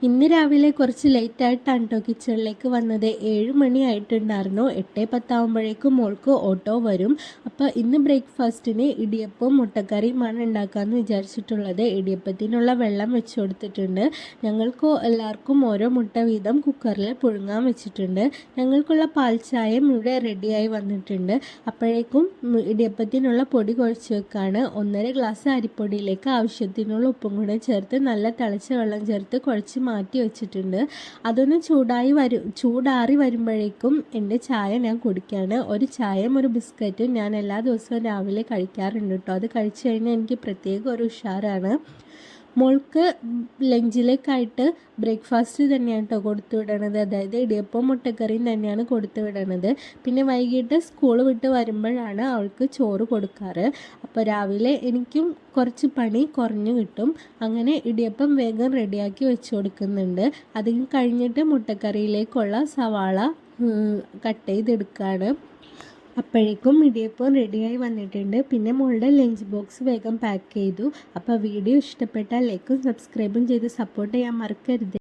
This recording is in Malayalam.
ഇന്ന് രാവിലെ കുറച്ച് ലേറ്റായിട്ടാണ് കേട്ടോ കിച്ചണിലേക്ക് വന്നത്. 7 മണിയായിട്ടുണ്ടായിരുന്നു. 8:10 ആകുമ്പോഴേക്കും മോൾക്ക് ഓട്ടോ വരും. അപ്പോൾ ഇന്ന് ബ്രേക്ക്ഫാസ്റ്റിന് ഇടിയപ്പവും മുട്ടക്കറിയുമാണ് ഉണ്ടാക്കാമെന്ന് വിചാരിച്ചിട്ടുള്ളത്. ഇടിയപ്പത്തിനുള്ള വെള്ളം വെച്ച് കൊടുത്തിട്ടുണ്ട്. ഞങ്ങൾക്ക് എല്ലാവർക്കും ഓരോ മുട്ട വീതം കുക്കറിൽ പുഴുങ്ങാൻ വെച്ചിട്ടുണ്ട്. ഞങ്ങൾക്കുള്ള പാൽ ചായയും ഇവിടെ റെഡിയായി വന്നിട്ടുണ്ട്. അപ്പോഴേക്കും ഇടിയപ്പത്തിനുള്ള പൊടി കുഴച്ച് വെക്കാണ്. 1.5 ഗ്ലാസ് അരിപ്പൊടിയിലേക്ക് ആവശ്യത്തിനുള്ള ഉപ്പും കൂടെ ചേർത്ത് നല്ല തിളച്ച വെള്ളം ചേർത്ത് കുഴച്ച് മാറ്റി വെച്ചിട്ടുണ്ട്. അതൊന്ന് ചൂടാറി വരുമ്പോഴേക്കും എൻ്റെ ചായ ഞാൻ കുടിക്കുകയാണ്. ഒരു ചായയും ഒരു ബിസ്ക്കറ്റും ഞാൻ എല്ലാ ദിവസവും രാവിലെ കഴിക്കാറുണ്ട് കേട്ടോ. അത് കഴിച്ചു കഴിഞ്ഞാൽ എനിക്ക് പ്രത്യേക ഒരു ഉഷാറാണ്. മോൾക്ക് ലഞ്ചിലേക്കായിട്ട് ബ്രേക്ക്ഫാസ്റ്റ് തന്നെയാണ് കേട്ടോ കൊടുത്തു വിടണത്. അതായത് ഇടിയപ്പവും മുട്ടക്കറിയും തന്നെയാണ് കൊടുത്തു വിടണത്. പിന്നെ വൈകിട്ട് സ്കൂൾ വിട്ട് വരുമ്പോഴാണ് അവൾക്ക് ചോറ് കൊടുക്കാറ്. അപ്പോൾ രാവിലെ എനിക്കും കുറച്ച് പണി കുറഞ്ഞു കിട്ടും. അങ്ങനെ ഇടിയപ്പം വേഗം റെഡിയാക്കി വെച്ച് കൊടുക്കുന്നുണ്ട്. അത് കഴിഞ്ഞിട്ട് മുട്ടക്കറിയിലേക്കുള്ള സവാള കട്ട് ചെയ്തെടുക്കുകയാണ്. അപ്പോഴേക്കും ഇടിയപ്പം റെഡിയായി വന്നിട്ടുണ്ട്. പിന്നെ മോളുടെ ലഞ്ച് ബോക്സ് വേഗം പാക്ക് ചെയ്തു. അപ്പോൾ വീഡിയോ ഇഷ്ടപ്പെട്ടാൽ ലൈക്കും സബ്സ്ക്രൈബും ചെയ്ത് സപ്പോർട്ട് ചെയ്യാൻ മറക്കരുത്.